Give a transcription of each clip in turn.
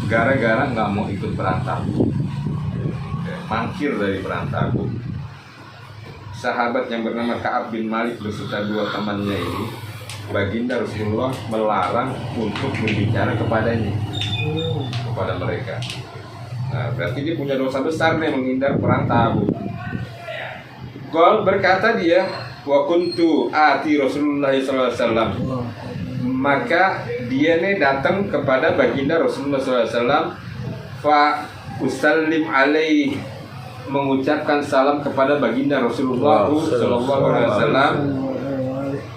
Gara-gara nggak mau ikut perang Tabuk, mangkir dari perang Tabuk, sahabat yang bernama Ka'ab bin Malik beserta dua temannya ini, baginda Rasulullah melarang untuk berbicara kepadanya, kepada mereka. Nah, berarti dia punya dosa besar nih, menghindar perang Tabuk. Qol, berkata dia, wa kuntu ati Rasulullah sallallahu alaihi wasallam. Maka dia nih datang kepada baginda Rasulullah sallallahu alaihi wasallam, fa usallim alaihi, mengucapkan salam kepada baginda Rasulullah sallallahu alaihi wasallam.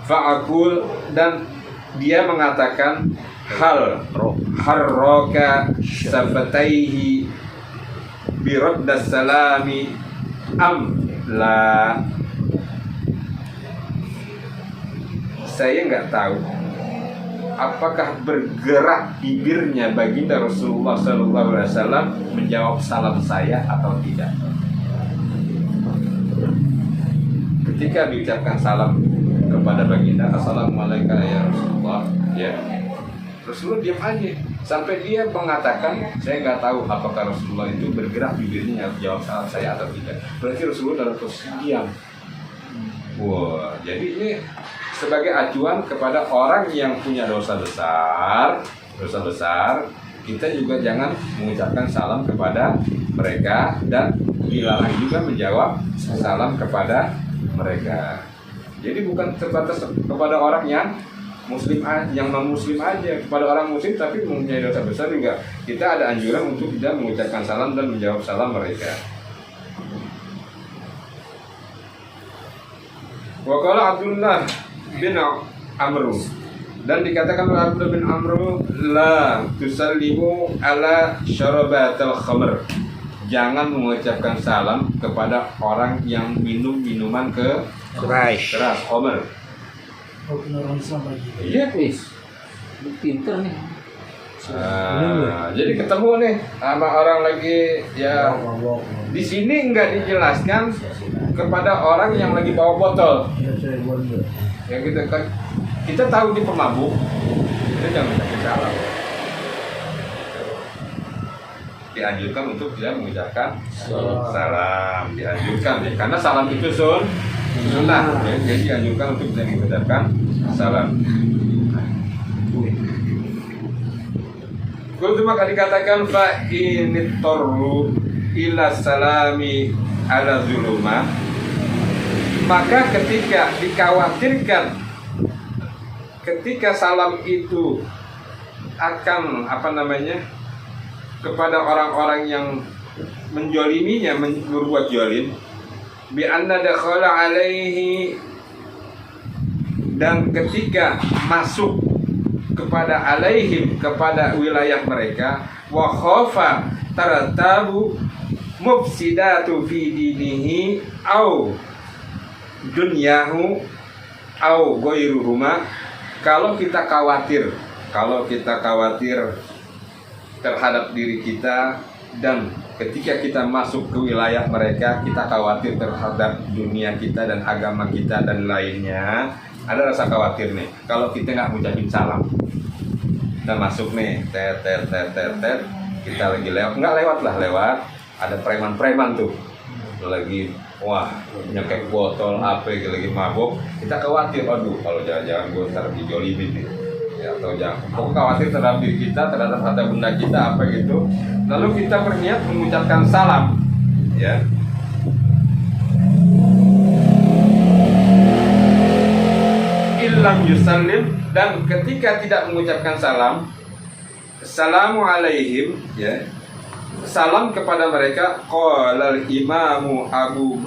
Fa aqul, dan dia mengatakan, hal harraka safataihi bi raddas salami am la. Saya nggak tahu apakah bergerak bibirnya baginda Rasulullah SAW menjawab salam saya atau tidak. Ketika diucapkan salam kepada baginda, assalamualaikum ya Rasulullah, ya, Rasulullah diam aja sampai dia mengatakan, saya nggak tahu apakah Rasulullah itu bergerak bibirnya menjawab salam saya atau tidak. Berarti Rasulullah dalam posisi diam. Wah, jadi ini sebagai acuan kepada orang yang punya dosa besar, kita juga jangan mengucapkan salam kepada mereka dan dilarang juga menjawab salam kepada mereka. Jadi bukan terbatas kepada orang yang muslim, yang non muslim aja, kepada orang muslim tapi mempunyai dosa besar juga kita ada anjuran untuk tidak mengucapkan salam dan menjawab salam mereka. Wa qala Abdullah bin Amr, dan dikatakan oleh Abdullah bin Amr, la tusallimu ala syarabatil khamr, jangan mengucapkan salam kepada orang yang minum minuman keras, khamr. Oh, orang Islam lagi. Iya, Pinter nih. Jadi ketemu nih sama orang lagi ya. Di sini nggak dijelaskan kepada orang yang lagi bawa botol. Yang kita tahu di pemabuk, kita jangan mengucapkan salam. Dianjurkan untuk tidak mengucapkan salam, dianjurkan ya, karena salam itu sunnah, ya, jadi dianjurkan untuk tidak mengucapkan salam. Kultu, maka dikatakan fa inittorru ila salami ala zuluma, maka ketika dikhawatirkan ketika salam itu akan kepada orang-orang yang menjoliminya, berbuat jolim, bi anna dakhala alaihi, dan ketika masuk kepada alaihim, kepada wilayah mereka, wa khafa taratabu mufsidatu fi dinihi au dunyahu au ghairuhuma, kalau kita khawatir terhadap diri kita, dan ketika kita masuk ke wilayah mereka kita khawatir terhadap dunia kita dan agama kita dan lainnya, ada rasa khawatir nih kalau kita nggak ngucapin salam. Kita masuk nih, kita lagi lewat, ada preman tuh lagi nyekek botol apa lagi mabuk, kita khawatir, aduh kalau jangan gue ntar dijolimin nih ya, atau jangan, pokoknya khawatir terhadap diri kita, terhadap harta benda kita apa gitu, lalu kita berniat mengucapkan salam, ya. Illam yusallim, dan ketika tidak mengucapkan salam, assalamu alaihim, ya, salam kepada mereka. Qala imamu Abu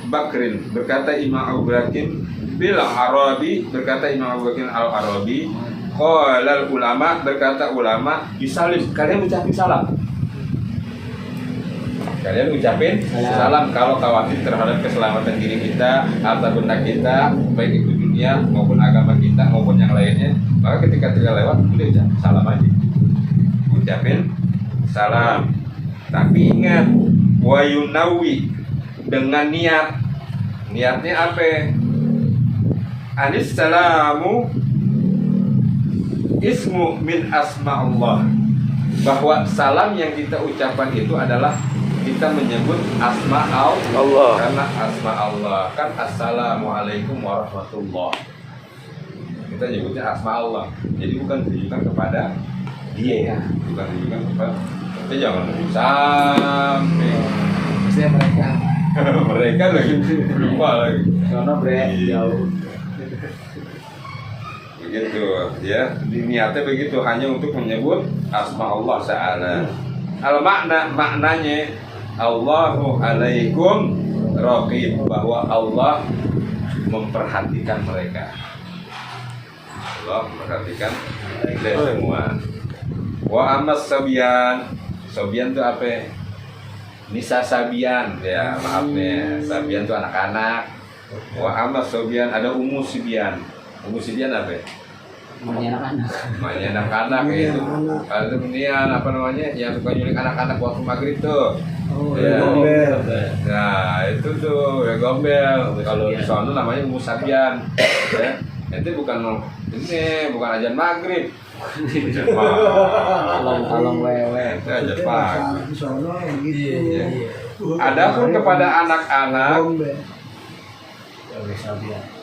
Bakrin, berkata Imam Abu Bakrin, bil Arabi, berkata Imam Abu Bakrin al-Arabi, qala ulama, berkata ulama, yusalim, kalian ucapin salam. Kalian ucapin salam kalau khawatir terhadap keselamatan diri kita, harta benda kita, baik itu dunia maupun agama kita maupun yang lainnya, maka ketika tidak lewat udah ucap salam aja, ucapin salam. Tapi ingat, wa yunawi, dengan niatnya apa? Anis salamu ismu min asma Allah, bahwa salam yang kita ucapkan itu adalah kita menyebut asma Allah. Karena asma Allah kan assalamualaikum warahmatullah, kita nyebutnya asma Allah, jadi bukan ditujukan kepada dia, bukan ditujukan kepada kita, jangan sampai Maksudnya mereka. mereka lagi lupa lagi. Karena jauh. Begitu ya, niatnya begitu, hanya untuk menyebut asma Allah Ta'ala. Al maknanya Allahu alaikum raqib, bahwa Allah memperhatikan mereka. Allah memperhatikan kita semua. Wa amas sabian itu apa? Nisa sabian ya, maaf nih, sabian itu anak-anak. Wa amas sabian, ada umu sibian. Umu sibian apa? Namanya anak-anak. Namanya anak-anak itu. Ada kemudian apa namanya yang suka nyulik anak-anak waktu maghrib tuh. Oh, Ya. gombel. Nah itu tuh ya gombel. Kalau di sana namanya umu sabian. Ya. Itu bukan ajan maghrib. Ajan pagi. Along wewe. Itu ajan pagi. Di sono gitu. Iya. Adapun kepada anak-anak, Gombel.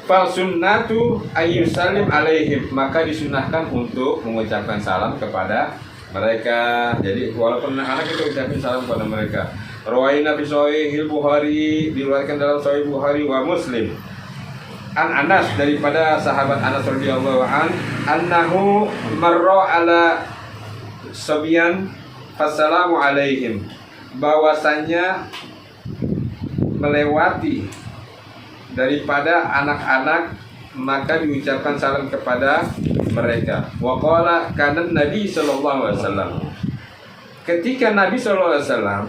fal sunnatu ayyusallim alaihim, maka disunahkan untuk mengucapkan salam kepada mereka. Jadi walaupun anak-anak itu ucapin salam kepada mereka. Rawaina fi sahihil Bukhari, diriwayatkan dalam Sahih Bukhari wa Muslim. An Anas, daripada sahabat Anas radhiyallahu an, annahu marra ala sabyan fassalamu alaihim, bahwasanya melewati daripada anak-anak maka diucapkan salam kepada mereka. Wa qala kana Nabi sallallahu alaihi wasallam, ketika Nabi sallallahu alaihi wasallam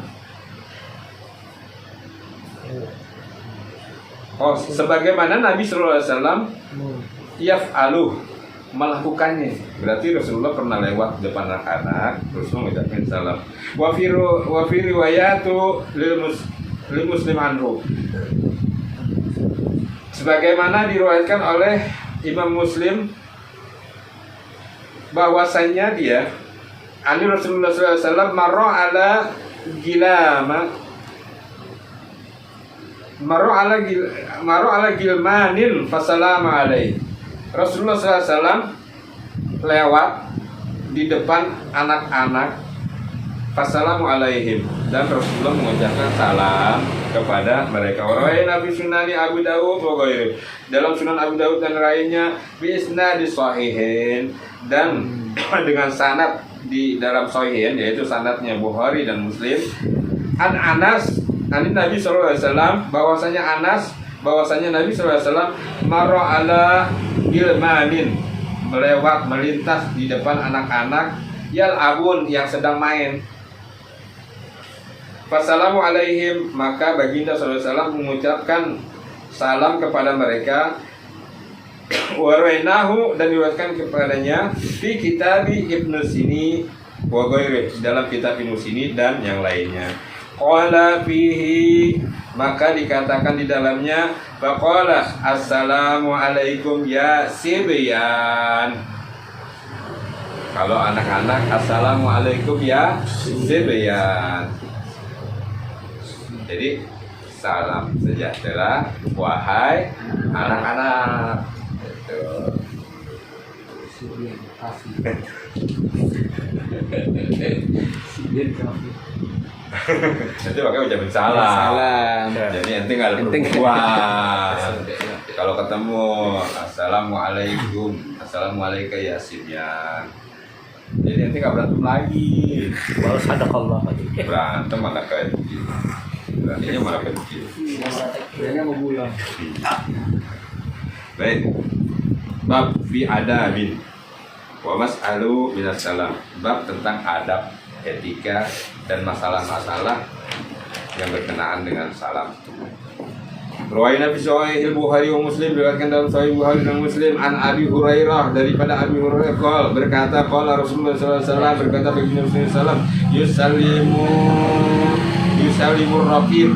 sebagaimana Nabi sallallahu alaihi wasallam yaf'alu, melakukannya, berarti Rasulullah pernah lewat depan anak-anak terus mengucapkan salam. Wa fi riwayatu lil muslim anhu, sebagaimana diriwayatkan oleh Imam Muslim bahwasanya dia ani Rasulullah SAW marra ala gilmanin fasalama alaih. Rasulullah SAW lewat di depan anak-anak fasalamu alaihim, dan Rasulullah mengucapkan salam kepada mereka. Warawai Nabi Sunani Abu Dawud wa ghairi, dalam Sunan Abu Dawud dan lainnya, bi isnadi sahihin, dan dengan sanad di dalam sahihin, yaitu sanadnya Bukhari dan Muslim. An Anas, an Nabi sallallahu alaihi wasallam, bahwasanya Nabi sallallahu alaihi wasallam marra ala gilmanin, melintas di depan anak-anak yal abun, yang sedang main. Fassalamu alaihim, maka baginda sallallahu alaihi wasallam mengucapkan salam kepada mereka. Warainahu, dan diriwayatkan kepadanya fi kitabi Ibnu Sini wa ghairi, dalam kitab Ibnu Sini dan yang lainnya. Qala fihi, maka dikatakan di dalamnya, faqala assalamu alaikum ya sibyan. Kalau anak-anak assalamualaikum ya sibyan. Jadi salam sejahtera wahai anak-anak. Gitu. Nanti pakai ucapin salam. Jadi nanti nggak ada perempuan. Kalau ketemu assalamualaikum, assalamualaikum ya sibyan. Jadi nanti nggak berantem lagi. Baru sadaqallah lagi. Berantem mana kayak begini. Berantemnya malah kecil. Kayaknya mau pulang. Baik. Bab fi adabin wa mas'alu minas salam. Bab tentang adab, etika, dan masalah-masalah yang berkenaan dengan salam. Riwayat fi Sahih Bukhari wa Muslim, diriwayatkan dalam Sahih Bukhari dan Muslim, an Abi Hurairah, daripada Abi Hurairah berkata, qala Rasulullah sallallahu alaihi wasallam, berkata baginda Rasulullah sallallahu alaihi wasallam, yusallimur raqib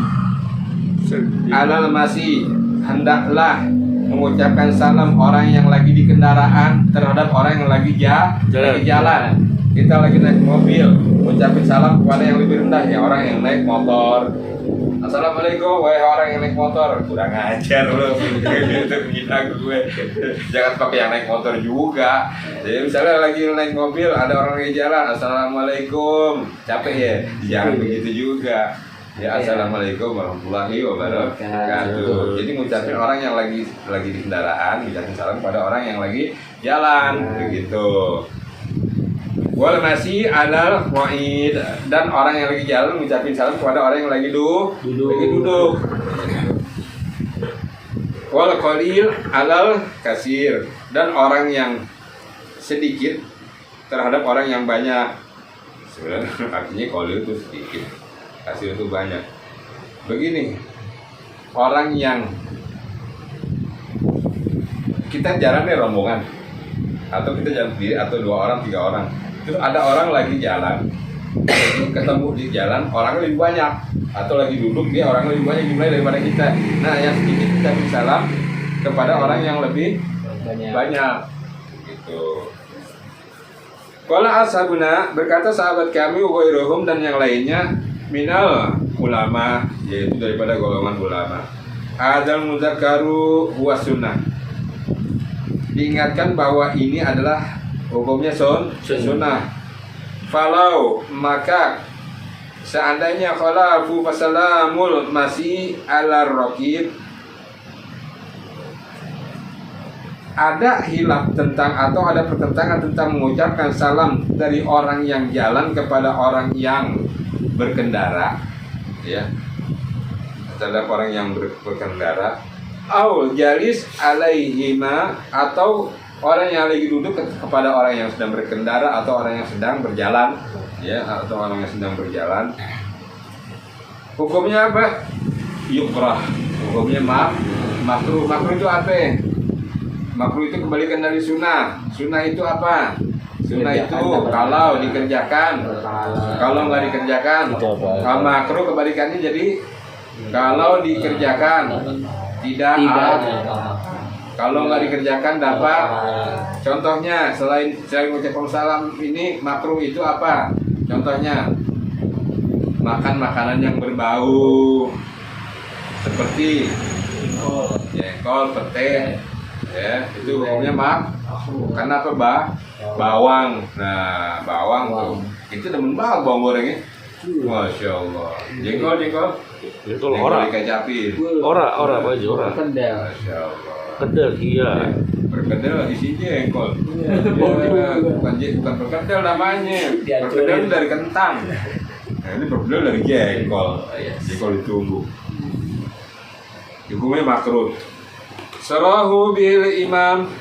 alal masih, hendaklah mengucapkan salam orang yang lagi di kendaraan terhadap orang yang lagi jalan. Kita lagi naik mobil, mengucapkan salam kepada yang lebih rendah, ya orang yang naik motor. Assalamualaikum, wahai orang yang naik motor. Kurang ajar lu, itu menghina gue. Jangan pakai yang naik motor juga. Jadi misalnya lagi naik mobil, ada orang lagi jalan, Assalamualaikum. Capek ya? Jangan begitu juga. Ya, Assalamualaikum warahmatullahi wabarakatuh. Jadi ngucapin orang yang lagi di kendaraan, ngucapin salam pada orang yang lagi jalan, begitu. Wal masih alal wa'id, dan orang yang lagi jalan ngucapin salam kepada orang yang lagi duduk. Wal qalil alal kasir, dan orang yang sedikit terhadap orang yang banyak. Sebenarnya artinya qalil itu sedikit, kasir itu banyak. Begini, orang yang kita jalan nih rombongan, atau kita jalan sendiri, atau 2 orang 3 orang. Terus ada orang lagi jalan, ketemu di jalan orang lebih banyak, atau lagi duduk dia orang lebih banyak jumlahnya daripada kita. Nah, yang sedikit kita beri salam kepada orang yang lebih banyak. Gitu. Qala ashabuna, berkata sahabat kami wa ghairuhum, dan yang lainnya minal ulama, yaitu daripada golongan ulama. Adzal mudzakkaru huwa sunnah. Diingatkan bahwa ini adalah hukumnya sunnah. Falau, maka seandainya khalafu fasalamul masih ala raqib, ada hilaf tentang atau ada pertentangan tentang mengucapkan salam dari orang yang jalan kepada orang yang berkendara, ya, terhadap orang yang berkendara, au jalis alaihima, atau orang yang lagi duduk kepada orang yang sedang berkendara atau orang yang sedang berjalan, ya, atau orang yang sedang berjalan. Hukumnya apa? Yukrah. Hukumnya makruh. Makruh itu apa? Makruh itu kebalikan dari sunnah. Sunnah itu apa? Sunnah itu kalau dikerjakan, kalau nggak dikerjakan. Kalau makruh kebalikannya jadi kalau dikerjakan tidak. Kalau nggak dikerjakan dapat. Contohnya selain ucapan salam ini makruh itu apa? Contohnya makan makanan yang berbau seperti jengkol, pete, ya, itu hukumnya karena apa? Bawang. Nah, bawang tuh itu demen banget bawang gorengnya. Masya Allah. Jengkol ora dikacapin. ora baju ora. Masya Allah. Kedel iya. Perkedel isinya jengkol. Ya, bukan perkedel namanya. Perkedel dari kentang. Nah, ini perkedel dari jengkol. Jengkol ditunggu. Hukumnya makruh. Sarahu bil Imam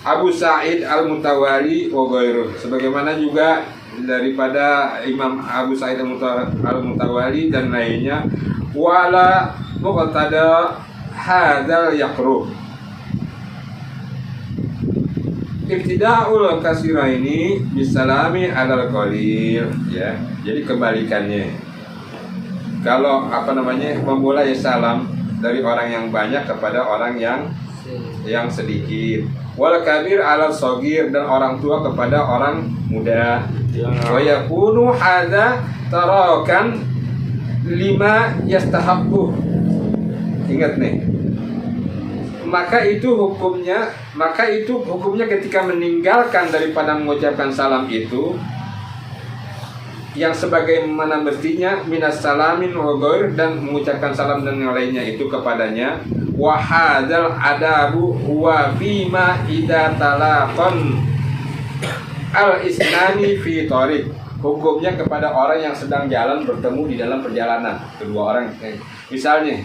Abu Sa'id Al-Mutawali wa ghairuh. Sebagaimana juga daripada Imam Abu Sa'id Al-Mutawali dan lainnya, wala muqtada hadzal yaqruh. Ibtida'ul kasiraini bisalami alal qalil, ya. Jadi kebalikannya. Kalau memulai salam dari orang yang banyak kepada orang yang sedikit. Wal kabir alal shagir, dan orang tua kepada orang muda. Wa yakunu hadza tarakan lima yastahabbu. Ingat nih. Maka itu hukumnya ketika meninggalkan daripada mengucapkan salam itu, yang sebagaimana mestinya minas salamin wa ghair, dan mengucapkan salam dan yang lainnya itu kepadanya. Wa hadzal adabu huwa fima idza talaqan al isnani fi thariq. Hukumnya kepada orang yang sedang jalan bertemu di dalam perjalanan, kedua orang. Misalnya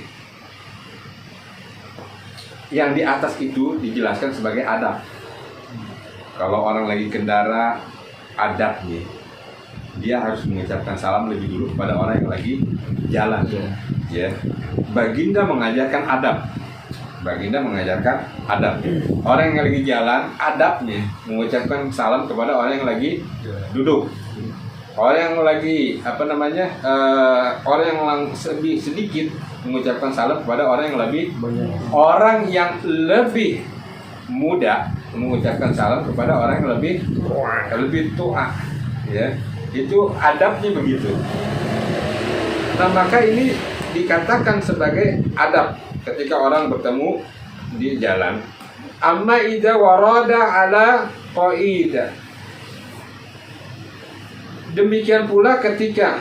yang di atas itu dijelaskan sebagai adab. Kalau orang lagi kendara, adabnya dia harus mengucapkan salam lebih dulu kepada orang yang lagi jalan. Ya, Baginda mengajarkan adab. Orang yang lagi jalan, adabnya mengucapkan salam kepada orang yang lagi duduk. Orang yang lagi orang yang sedikit mengucapkan salam kepada orang yang lebih Banyak. orang yang lebih muda mengucapkan salam kepada orang yang lebih tua, ya. Itu adabnya begitu. Nah, maka ini dikatakan sebagai adab ketika orang bertemu di jalan. Amma idza warada ala qaida. Demikian pula ketika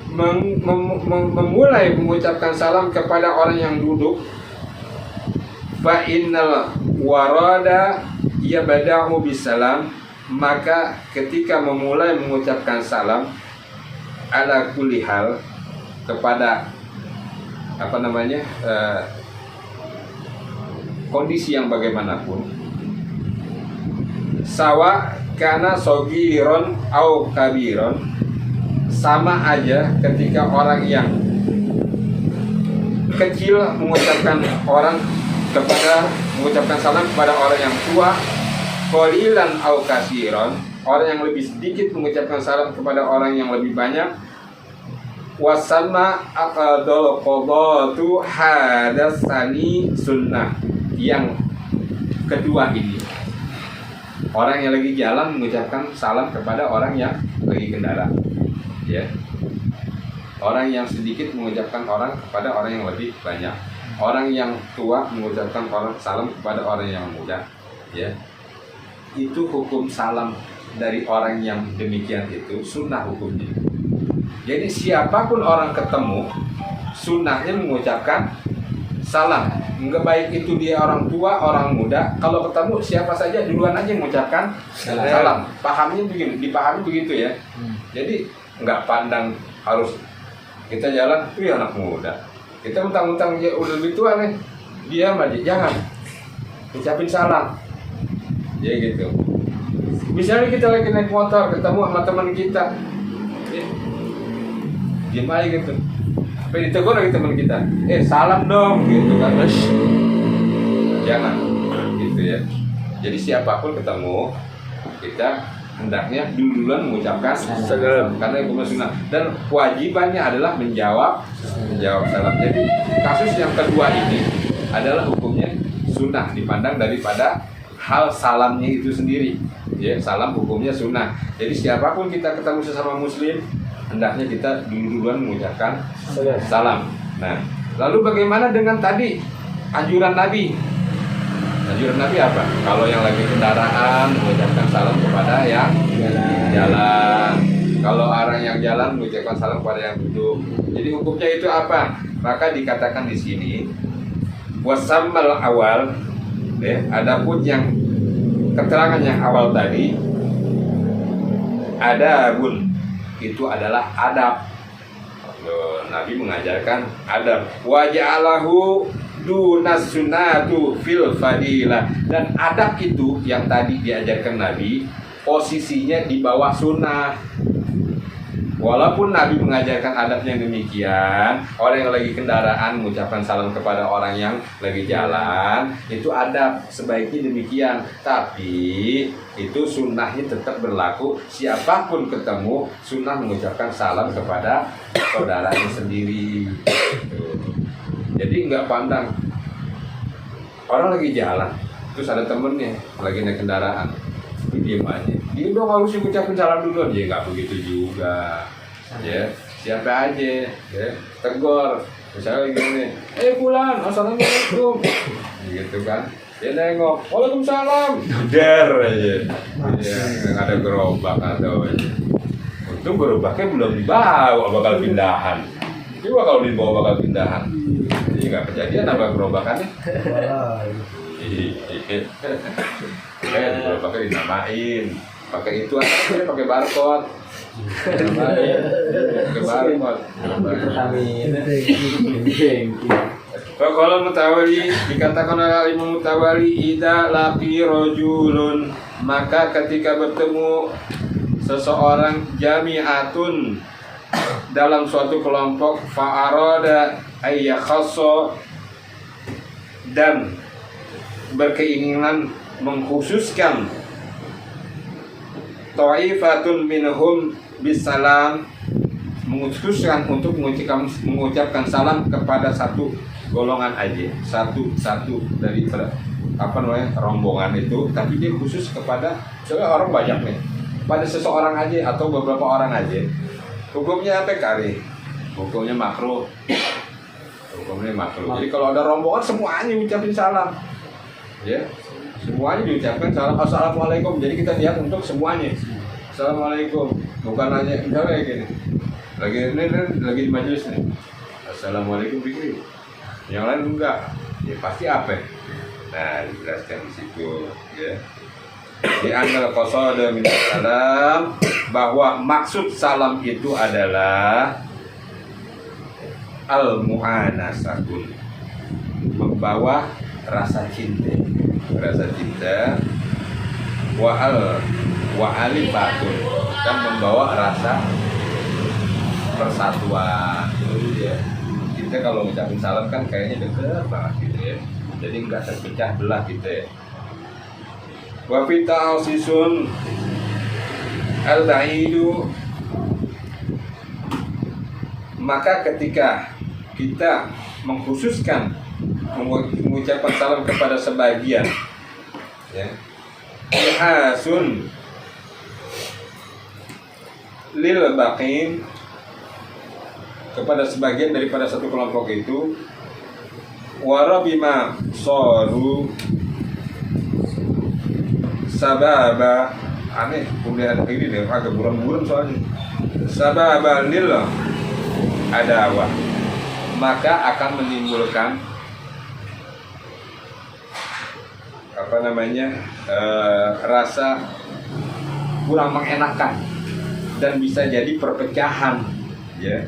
memulai mengucapkan salam kepada orang yang duduk, fa innal warada yabda'u bisalam, maka ketika memulai mengucapkan salam ala kulli hal kepada kondisi yang bagaimanapun, sawa kana sogiron au kabiron, sama aja ketika orang yang kecil mengucapkan salam kepada orang yang tua, qalilan au kasiron, orang yang lebih sedikit mengucapkan salam kepada orang yang lebih banyak, wasamma aqdal qadatu hadasani sunnah. Yang kedua ini, orang yang lagi jalan mengucapkan salam kepada orang yang lagi kendaraan, ya. Orang yang sedikit mengucapkan orang kepada orang yang lebih banyak. Orang yang tua mengucapkan salam kepada orang yang muda, ya. Itu hukum salam dari orang yang demikian itu sunnah hukumnya. Jadi siapapun orang ketemu, sunnahnya mengucapkan salam. Enggak baik itu dia orang tua, orang muda. Kalau ketemu siapa saja duluan aja mengucapkan salam. Pahamnya begini, dipahami begitu ya. Jadi enggak pandang harus kita jalan, anak muda. Kita mentang-mentang dia udah lebih tua nih, diam aja, jangan ucapin salam. Ya gitu. Misalnya kita lagi naik motor, ketemu sama teman kita, diam aja gitu. Tapi ditegur lagi teman kita, salam dong, gitu kan. Jangan, gitu ya. Jadi siapapun ketemu, kita hendaknya duluan mengucapkan salam, karena itu sunnah. Dan kewajibannya adalah menjawab salam. Jadi kasus yang kedua ini adalah hukumnya sunnah dipandang daripada hal salamnya itu sendiri. Ya, salam hukumnya sunnah. Jadi siapapun kita ketemu sesama muslim, hendaknya kita duluan mengucapkan salam. Nah, lalu bagaimana dengan tadi anjuran Nabi? Anjuran Nabi apa? Kalau yang lagi kendaraan mengucapkan salam kepada yang jalan. Kalau orang yang jalan mengucapkan salam kepada yang duduk. Jadi hukumnya itu apa? Maka dikatakan di sini wasammal awal. Adapun yang keterangan yang awal tadi, adabun, itu adalah adab. Nabi mengajarkan adab. Wa ja'alahu dunas sunnatu fil fadilah. Dan adab itu yang tadi diajarkan Nabi, posisinya di bawah sunnah. Walaupun Nabi mengajarkan adab yang demikian, orang yang lagi kendaraan mengucapkan salam kepada orang yang lagi jalan, itu adab sebaiknya demikian. Tapi itu sunnahnya tetap berlaku. Siapapun ketemu, sunnah mengucapkan salam kepada saudaranya sendiri. Jadi nggak pandang orang lagi jalan, terus ada temennya lagi naik kendaraan, diem aja. Dia dong harus ucapin salam duluan. Ya nggak begitu juga. Ya, siapa aja, ya, tegur. Misalnya gini, Fulan, assalamualaikum, gitu kan. Dia nengok, waalaikumsalam, der aja. Ya, ada gerobak atau aja. Untung gerobaknya belum dibawa, bakal pindahan. Coba kalau dibawa bakal pindahan. Jadi nggak kejadian apa gerobakannya. Gerobaknya dinamain. Pakai itu aja, pakai barcode. Pakai barcode. Kalau Mutawali dikatakan oleh Imam Mutawali, idza laqi rajulun, maka ketika bertemu seseorang jami'atun dalam suatu kelompok, fa'arada ayyakhassa, dan berkeinginan mengkhususkan ta'ifatun minhum bisalam, memutuskan untuk mengucapkan salam kepada satu golongan aja, satu dari rombongan itu, tapi dia khusus kepada soalnya orang banyak nih, pada seseorang aja atau beberapa orang aja. Hukumnya apa kali? Hukumnya makruh. Jadi kalau ada rombongan semuanya ucapin salam, ya, semuanya diucapkan salam assalamualaikum. Jadi kita lihat untuk semuanya assalamualaikum, bukan hanya misalnya gini, lagi di majelis nih, assalamualaikum Fikri, yang lain enggak, ya pasti apa? Nah, dijelaskan di situ, ya. Di anal qasada min salam, bahwa maksud salam itu adalah al-mu'anasatun, membawa rasa cinta, wa alifatun, dan membawa rasa persatuan. Ya. Kita kalau ngucapin salam kan kayaknya deket banget gitu ya, jadi nggak terpecah belah gitu ya. Wa fi ta'asisun al-ba'idu, maka ketika kita mengkhususkan mengucapkan salam kepada sebagian, ya, ihasun lil baqin, kepada sebagian daripada satu kelompok itu, warabima soru sababa, aneh kemudian ini deh agak buram-buram soalnya, sababa lil adawah, maka akan menimbulkan rasa kurang mengenakan dan bisa jadi perpecahan, ya,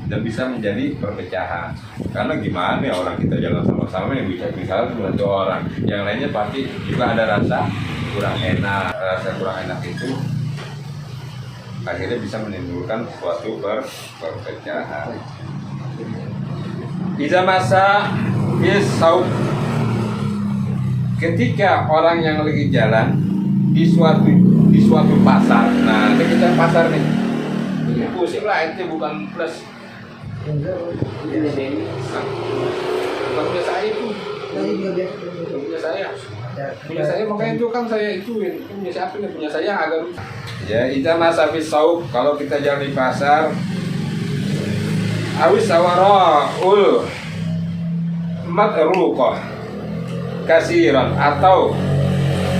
dan bisa menjadi perpecahan. Karena gimana ya, orang kita jalan sama-sama yang ucapin salam cuma 2 orang, yang lainnya pasti juga ada rasa kurang enak. Rasa kurang enak itu akhirnya bisa menimbulkan suatu perpecahan. Iza masa bisau, ketika orang yang lagi jalan di suatu pasar. Nah, ini kita pasar nih. Pusing lah, itu bukan plus. Ini punya saya itu. Punya saya. Punya saya, makanya itu kan saya ituin. Punya siapa nih? Punya saya agak rusak. Ya, iza masa bisau, kalau kita jalan di pasar, awis sawara'ul matruqah kasiran, atau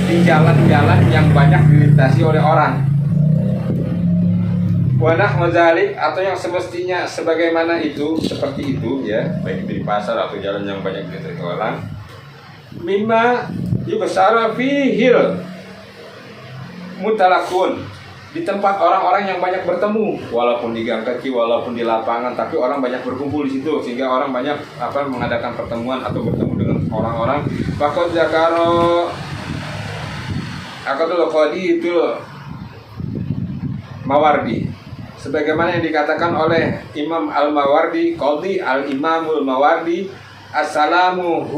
di jalan-jalan yang banyak dilintasi oleh orang, wanah mazalik, atau yang semestinya sebagaimana itu, seperti itu, ya, baik di pasar atau jalan yang banyak dilintasi orang, mimma yubsara fihil mutalakun, di tempat orang-orang yang banyak bertemu, walaupun di gang kaki, walaupun di lapangan, tapi orang banyak berkumpul di situ, sehingga orang banyak mengadakan pertemuan atau bertemu dengan orang-orang. Faqad zakaro akadul qadi itu Mawardi, sebagaimana yang dikatakan oleh Imam Al-Mawardi, Qadi Al-Imamul Mawardi, assalamu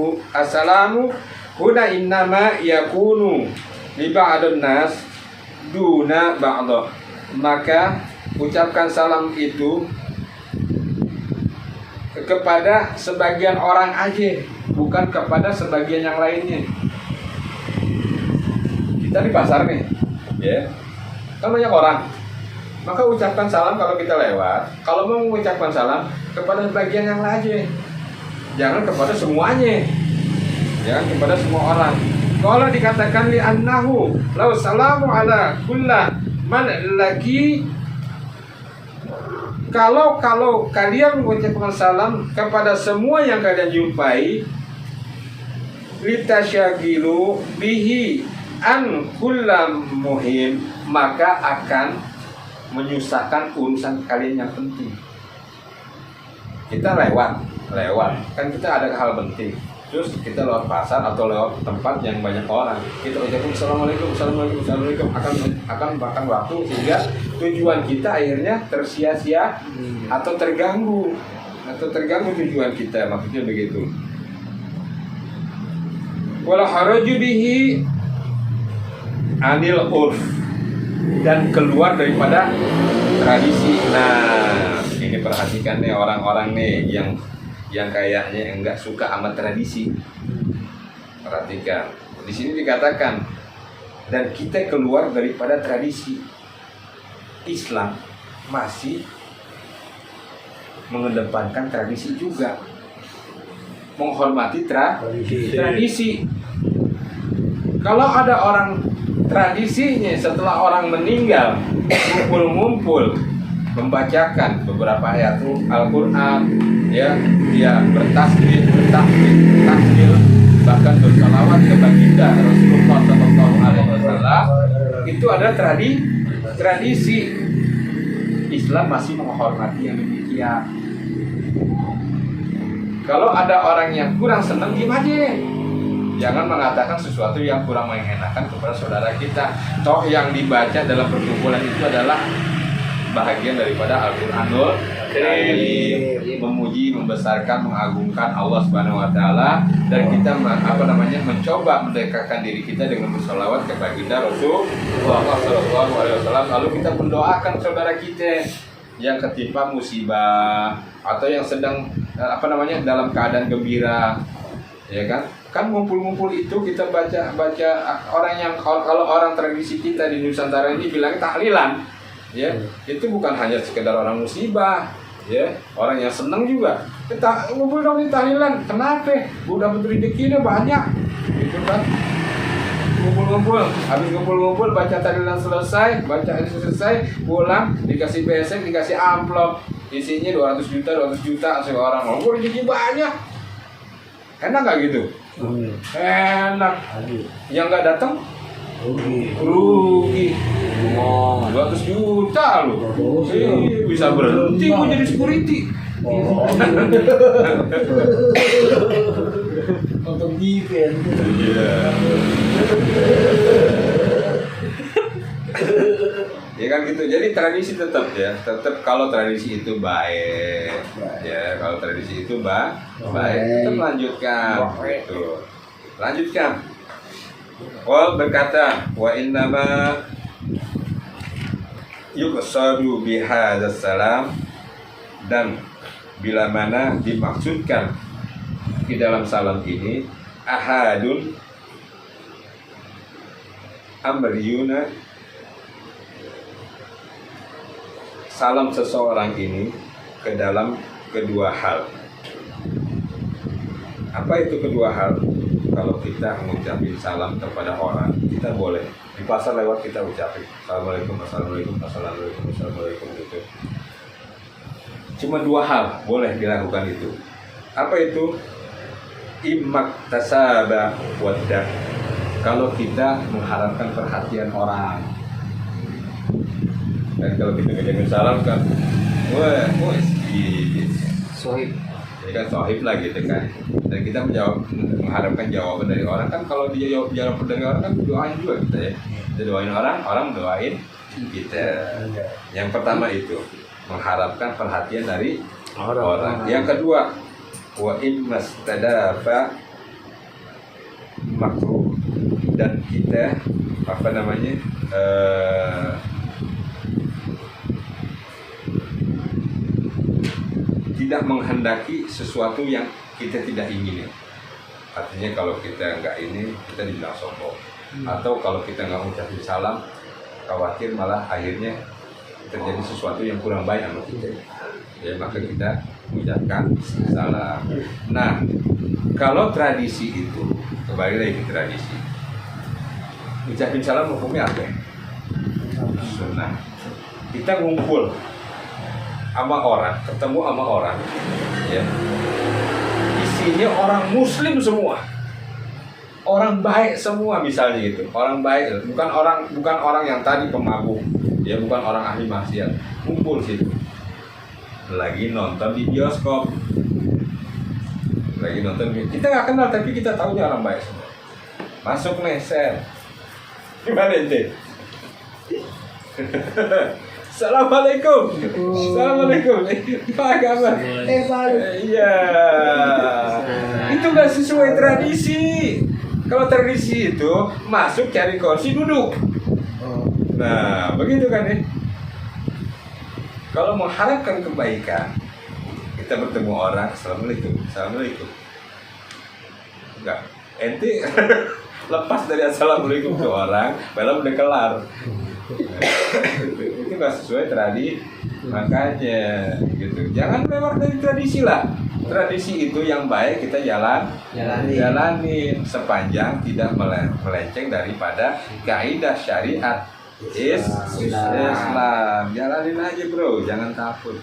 huna innama yakunu li ba'dun nas duna ba'dah, maka ucapkan salam itu kepada sebagian orang aja, bukan kepada sebagian yang lainnya. Kita di pasar nih, ya, kan banyak orang, maka ucapkan salam kalau kita lewat. Kalau mau mengucapkan salam kepada sebagian yang lain aja, jangan kepada semuanya, jangan kepada semua orang. Kalau dikatakan li annahu law salamu ala kulla man lagi, kalau kalian mengucapkan salam kepada semua yang kalian jumpai, litasyagilu bihi an kullam muhim, maka akan menyusahkan urusan kalian yang penting. Kita lewat kan, kita ada hal penting, terus kita lewat pasar atau lewat tempat yang banyak orang, kita ucapkan assalamualaikum, akan makan waktu, sehingga tujuan kita akhirnya tersia-sia atau terganggu tujuan kita, maksudnya begitu. Wala haraju bihi anil urf, dan keluar daripada tradisi. Nah, ini perhatikan nih orang-orang nih yang kayaknya enggak suka sama tradisi. Perhatikan. Di sini dikatakan dan kita keluar daripada tradisi. Islam masih mengedepankan tradisi juga, menghormati tradisi. Kalau ada orang tradisinya setelah orang meninggal ngumpul-ngumpul membacakan beberapa ayat Al-Quran, ya, dia bertasbih, bertakbir, bahkan bersalawat ke baginda Rasulullah SAW, itu adalah tradisi. Islam masih menghormati yang demikian. Kalau ada orang yang kurang senang, diam aja. Jangan mengatakan sesuatu yang kurang mengenakan kepada saudara kita. Toh yang dibaca dalam perkumpulan itu adalah bahagian daripada Al-Quranul Karim, memuji, membesarkan, mengagungkan Allah Subhanahu wa taala, dan kita mencoba mendekatkan diri kita dengan bersolawat kepada baginda Rasulullah sallallahu alaihi wasallam. Lalu kita mendoakan saudara kita yang ketimpa musibah atau yang sedang dalam keadaan gembira, ya kan? Kan ngumpul-ngumpul itu kita baca orang yang kalau orang tradisi kita di Nusantara ini bilang tahlilan, ya, itu bukan hanya sekedar orang musibah, ya, orang yang senang juga kita ngumpul dong di tahlilan. Kenapa? Udah rezekinya banyak, gitu kan? Ngumpul-ngumpul, habis ngumpul-ngumpul baca tahlilan selesai, pulang dikasih besek, dikasih amplop isinya 200 juta seorang. Ngumpul rezeki banyak, enak nggak gitu? Enak. Yang nggak datang rugi. 200 juta loh. Bisa berhenti gue jadi security. Untuk event. Ya kan gitu. Jadi tradisi tetap kalau tradisi itu baik, ya, kalau tradisi itu baik, tetap lanjutkan. Gitu. Lanjutkan. Wal berkata, wa innama yuqsadu bihadzal salam, dan bila mana dimaksudkan di dalam salam ini ahadun amriyuna, salam seseorang ini ke dalam kedua hal. Apa itu kedua hal? Kalau kita mengucapkan salam kepada orang, kita boleh di pasar lewat kita ucapin assalamualaikum, assalamualaikum, assalamualaikum, assalamualaikum, gitu. Cuma dua hal boleh dilakukan itu. Apa itu? Immak tasaba waddah. Kalau kita mengharapkan perhatian orang, dan kalau kita ngejamin salam kan, wah, sohib, ya kan sohib lah gitu kan. Dan kita mengharapkan jawaban dari orang kan. Kalau dia jawab dari orang kan doain juga kita, ya. Kita doain orang doain kita. Yang pertama itu mengharapkan perhatian dari orang. Yang kedua, wa immas tadafa makruh, dan kita tidak menghendaki sesuatu yang kita tidak ingin. Artinya kalau kita nggak ini, kita dibilang sombong. Atau kalau kita nggak mengucapkan salam, khawatir malah akhirnya terjadi sesuatu yang kurang baik sama kita. Ya, maka kita mengucapkan salam. Nah, kalau tradisi itu, kembali lagi ke tradisi, ucapin salam hukumnya apa? Sunnah. Kita ngumpul sama orang, ketemu sama orang, ya, isinya orang muslim semua, orang baik semua, misalnya gitu. Orang baik, bukan orang yang tadi pemabuk, ya, bukan orang ahli maksiat. Kumpul situ, lagi nonton di bioskop, kita nggak kenal tapi kita tahunya orang baik semua. Masuk nih, set, gimana ente? Assalamualaikum. Assalamualaikum. Apa kabar? Iya. Itu nggak sesuai tradisi. Kalau tradisi itu masuk cari kursi duduk. Nah, begitu kan ya. Kalau mengharapkan kebaikan, kita bertemu orang, assalamualaikum, assalamualaikum. Enggak, ente lepas dari assalamualaikum ke orang, malah udah kelar. Itu nggak sesuai tradisi, makanya gitu. Jangan lewat dari tradisi lah. Tradisi itu yang baik kita jalani sepanjang tidak melenceng daripada kaidah syariat Islam. Jalanin aja bro, jangan takut.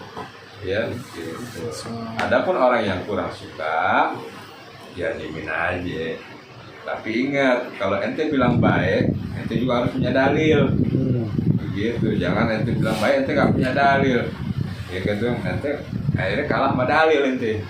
Ya, gitu. Adapun orang yang kurang suka, ya diemin aja. Tapi ingat, kalau ente bilang baik, ente juga harus punya dalil. Begitu, jangan ente bilang baik, ente nggak punya dalil. Ya gitu, ente akhirnya kalah sama dalil ente.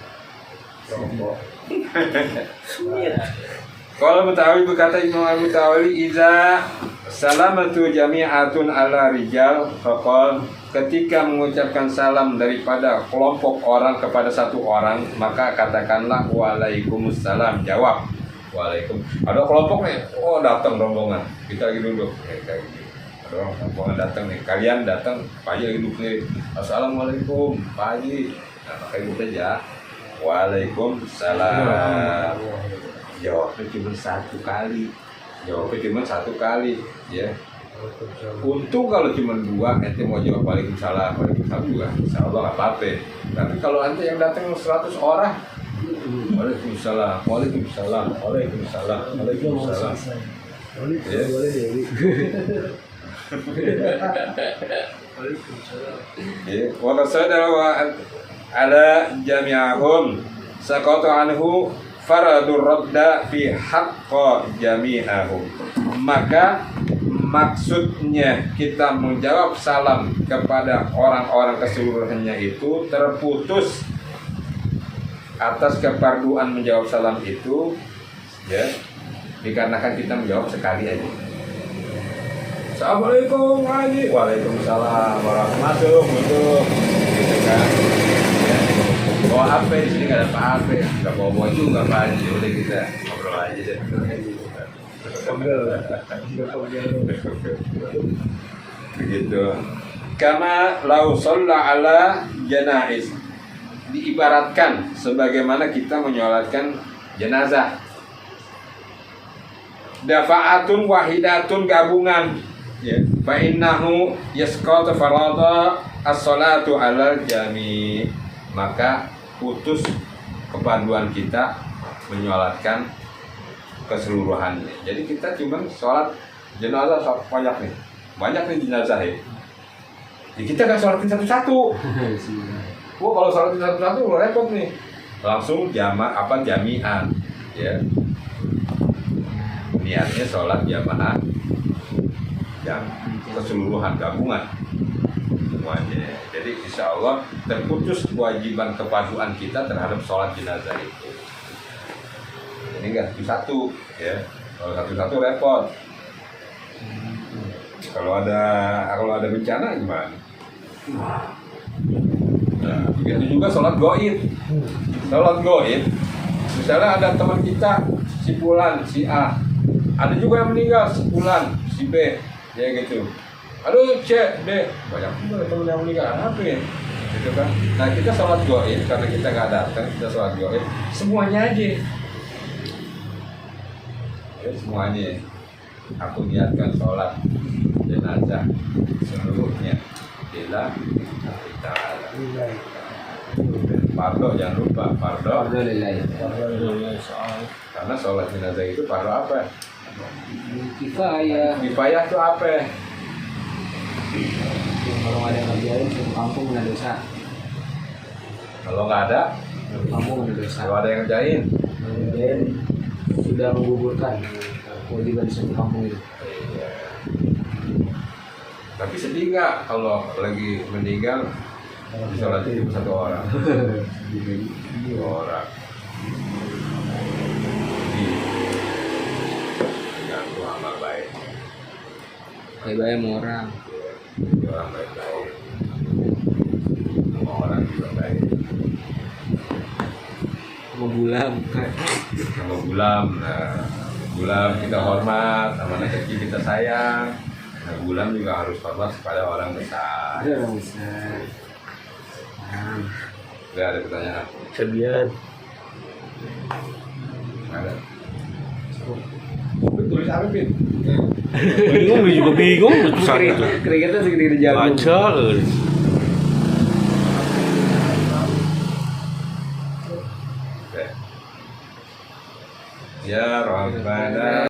Kalau Betawi berkata Imam Al-Butawi, iza salamatu jami'atun ala rijal faqal, ketika mengucapkan salam daripada kelompok orang kepada satu orang, maka katakanlah waalaikumsalam. Jawab waalaikum. Ada kelompok nih, oh datang rombongan, kita lagi duduk kayak gitu. Ada orang rombongan datang nih, kalian datang, Pak Haji lagi duduk nih, assalamualaikum Pak Haji. Nah maka ibu aja waalaikumsalam. Jawabnya cuma satu kali, ya. Untung kalau cuma dua, ente mau jawab waalaikumsalam juga, insya Allah nggak apa-apa. Tapi kalau ente yang datang 100 orang, waalaikumsalam. Ya. Ya, wa qasadara wa ala jami'ahum saqatu anhu faradur radda fi haqqa jami'ahum. Maka maksudnya kita menjawab salam kepada orang-orang keseluruhannya itu terputus atas keparduan menjawab salam itu, ya, dikarenakan kita menjawab sekali aja. Assalamualaikum Haji. Waalaikumsalam warahmatullahi wabarakatuh. Gitu kan. Ya. Bawa HP di sini nggak ada apa-apa, nggak bawa juga Pak Haji. Udah kita ngobrol aja deh. Begitu. Kama lau shalla ala janaiz, diibaratkan sebagaimana kita menyolatkan jenazah. Dafa'atun wahidatun, gabungan. Ya, fa innahu yasqatu farada as-salatu 'alal jami'. Maka putus kepaduan kita menyolatkan keseluruhannya. Jadi kita cuma sholat jenazah banyak nih jenazah ya. Jadi kita nggak sholatin satu-satu. Wah kalau sholatin satu-satu repot nih. Langsung jami'an, ya. Niatnya sholat jamaah yang keseluruhan, gabungan semuanya. Jadi insya Allah terputus kewajiban kepaduan kita terhadap sholat jenazah itu. Ini enggak satu-satu, ya. Kalau satu-satu repot. Kalau ada bencana gimana? Nah, begitu juga sholat goib. Sholat goib, misalnya ada teman kita si Fulan, si A, ada juga yang meninggal si Fulan, si B, ya gitu. Aduh C, D, banyak juga teman yang meninggal, apa ya? Gitu kan? Nah kita sholat goib karena kita nggak datang, kita sholat goib semuanya aja. Ya, semuanya. Aku niatkan sholat jenazah seluruhnya. Bila kita fardo, jangan lupa fardo. Karena sholat jenazah itu fardo apa? Kifayah. Kifayah itu apa? Kalau nggak ada yang ngerjain, satu kampung kena dosa. Kalau nggak ada, Satu kampung kena dosa. kalau ada yang ngerjain. Kemudian sudah menggugurkan kewajiban satu kampung itu. Iya. Tapi sedih nggak kalau lagi meninggal disolatin cuma satu orang? Dua orang. Jadi tergantung amal baik. Kayak bayar sama orang. Orang baik-baik, semua orang juga baik. Sama bulam. Sama Gulam, nah Gulam kita hormat, sama anak kecil kita sayang. Nah, bulan juga harus hormat kepada orang besar. Ada orang besar. Paham. Gak ada pertanyaan. Sebian. Nggak ada. Betul apa Pin? Bingung, gue juga bingung. Keringetnya segede jagung. Baca. Oke. Ya Rabbana